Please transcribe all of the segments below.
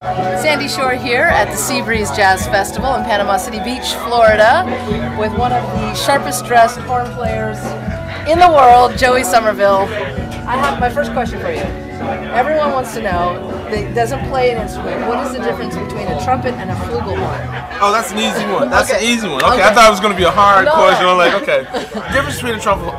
Sandy Shore here at the Seabreeze Jazz Festival in Panama City Beach, Florida, with one of the sharpest dressed horn players in the world, Joey Sommerville. I have my first question for you. Everyone wants to know, that doesn't play an instrument, what is the difference between a trumpet and a flugelhorn? Oh, that's an easy one. That's an easy one. Okay, I thought it was going to be a hard question. I'm like, okay. The difference between a trumpet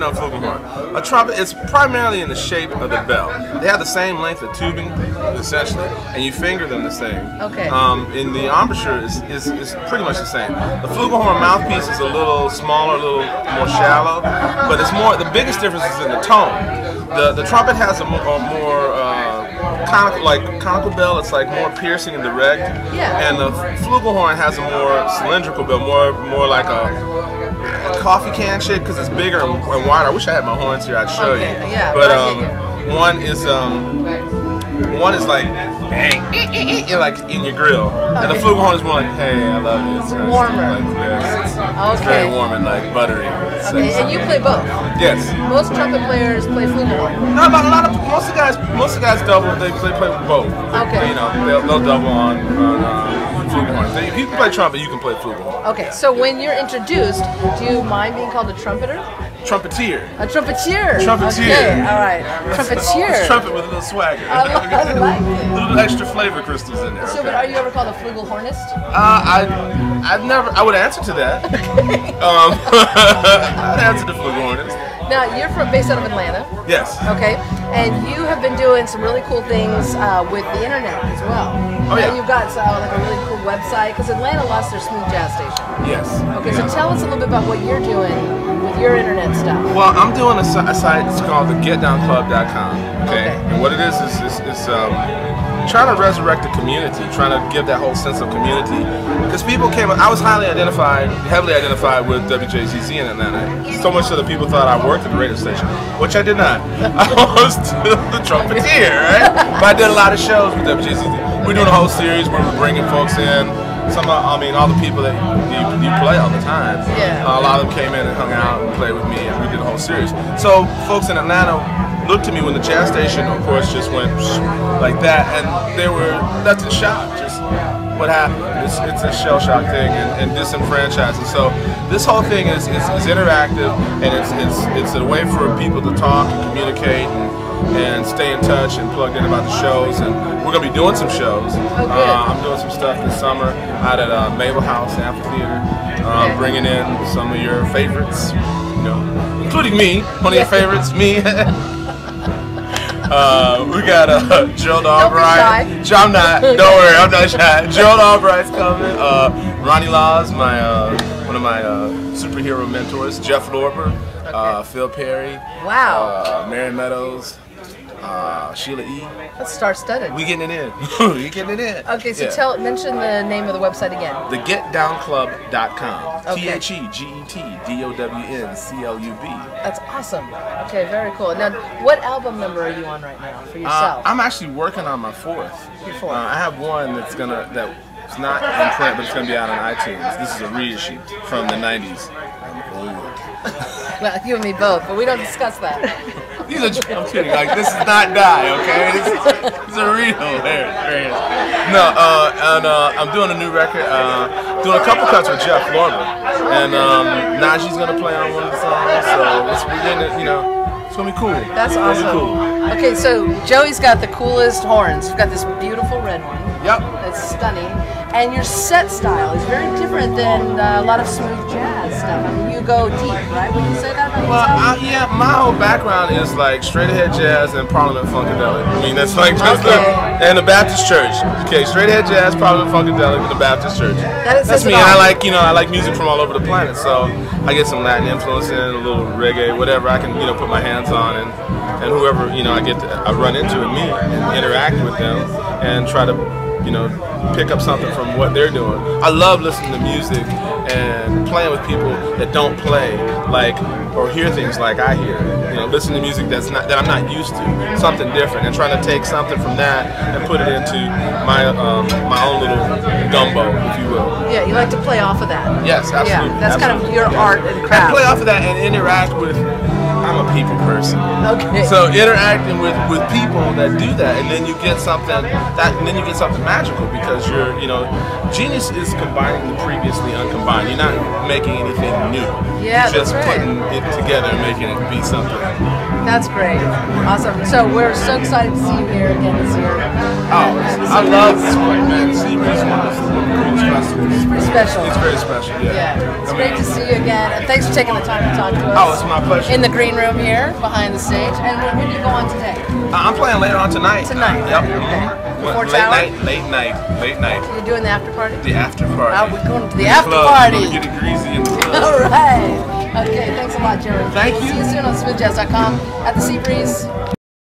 and a flugelhorn. A trumpet is primarily in the shape of the bell. They have the same length of tubing, essentially, and you finger them the same. Okay. In the embouchure is pretty much the same. The flugelhorn mouthpiece is a little smaller, a little more shallow, but it's more. The biggest difference is in the tone. The trumpet has a more conical bell. It's like more piercing and direct. Yeah. And the flugelhorn has a more cylindrical bell, more like a coffee can shape because it's bigger and wider. I wish I had my horns here. I'd show you. Yeah. But one is like bang, like in your grill, and the flugelhorn is more like, hey, I love you. It's warmer. Like this. It's very warm and like buttery. Okay, and you play both. Yes. Most trumpet players play flugelhorn. No, most of the guys double. They play both. Okay. You know, they'll double on flugelhorn. If you can play trumpet, you can play flugelhorn. Okay, so when you're introduced, do you mind being called a trumpeter? Trumpeteer. A trumpeteer. Trumpeteer. Okay, all right. Trumpeteer. It's trumpet with a little swagger. I like it. Little extra flavor crystals in there. So, but are you ever called a flugelhornist? I would answer to that. I'd answer to flugelhornist. Now, you're based out of Atlanta. Yes. Okay, and you have been doing some really cool things with the internet as well. Oh yeah. And you've got like a really cool website because Atlanta lost their smooth jazz station. Yes. Okay, so tell us a little bit about what you're doing with your internet stuff. Well, I'm doing a site. It's called thegetdownclub.com. Okay. And what it is trying to resurrect the community, trying to give that whole sense of community. Because people I was heavily identified with WJZZ in Atlanta. So much so that people thought I worked at the radio station, which I did not. I was the trumpeteer, right? But I did a lot of shows with WJZZ. We're doing a whole series where we're bringing folks in. All the people that you play all the time. Yeah. A lot of them came in and hung out and played with me, and we did a whole series. So folks in Atlanta looked to me when the jazz station, of course, just went like that, and they were left in shock. Just what happened? It's a shell shock thing and disenfranchised. And so this whole thing is interactive, and it's a way for people to talk and communicate and stay in touch and plugged in about the shows. And we're gonna be doing some shows. I'm doing some stuff this summer out at Mabel House Amphitheater, bringing in some of your favorites, including me, one of your favorites, me. We got Gerald Albright. I'm not. Don't worry, I'm not shy. Gerald Albright's coming. Ronnie Laws, one of my superhero mentors. Jeff Lorber, Phil Perry. Wow. Mary Meadows. Sheila E. That's star-studded. We getting it in. We getting it in. Okay, so mention the name of the website again. TheGetDownClub.com. Okay. TheGetDownClub. That's awesome. Okay, very cool. Now, what album number are you on right now for yourself? I'm actually working on my fourth. Your fourth. I have one that's not in print, but it's gonna be out on iTunes. This is a reissue from the '90s. Well, you and me both, but we don't discuss that. I'm kidding. Like, this is not die, okay? This is a real. There it is. No, and I'm doing a new record. Doing a couple cuts with Jeff Lorber, and Najee's gonna play on one of the songs. So we're getting it. It's gonna be cool. That's awesome. Really cool. Okay, so Joey's got the coolest horns. You've got this beautiful red one. Yep. That's stunning. And your set style is very different than a lot of smooth jazz stuff. I mean, you go deep, right? Would you say that about yourself? Well, yeah, my whole background is like straight ahead jazz and Parliament Funkadelic. I mean, that's like and the Baptist church. Okay, straight ahead jazz, Parliament Funkadelic, and the Baptist church. That's me. And I like music from all over the planet. So I get some Latin influence in, a little reggae, whatever I can put my hands on, and whoever I run into and meet and interact with them and try to pick up something from what they're doing. I love listening to music and playing with people that don't play or hear things like I hear. Listen to music that I'm not used to, something different, and trying to take something from that and put it into my own little gumbo, if you will. Yeah, you like to play off of that. Yes, absolutely. Yeah, that's kind of your art and craft. And play off of that and interact with. I'm a people person. Okay. So interacting with people that do that, and then you get something magical, because genius is combining the previously uncombined. You're not making anything new. Yeah, You're just that's right. putting it together and making it be something. That's great. Awesome. So we're so excited to see you here again this year. Oh, I love this place, man. Seabreeze is wonderful. It's pretty special. It's very special, yeah. It's great to see you again, and thanks for taking the time to talk to us. Oh, it's my pleasure. In the green room here, behind the stage. And when do you go on today? I'm playing later on tonight. Tonight? Yep. Okay. Before Late night. You're doing the after party? The after party. Oh, we're going to the after party. Get it greasy in the club. All right. Okay, thanks a lot, Joey. Thank you. See you soon on smoothjazz.com at the Seabreeze.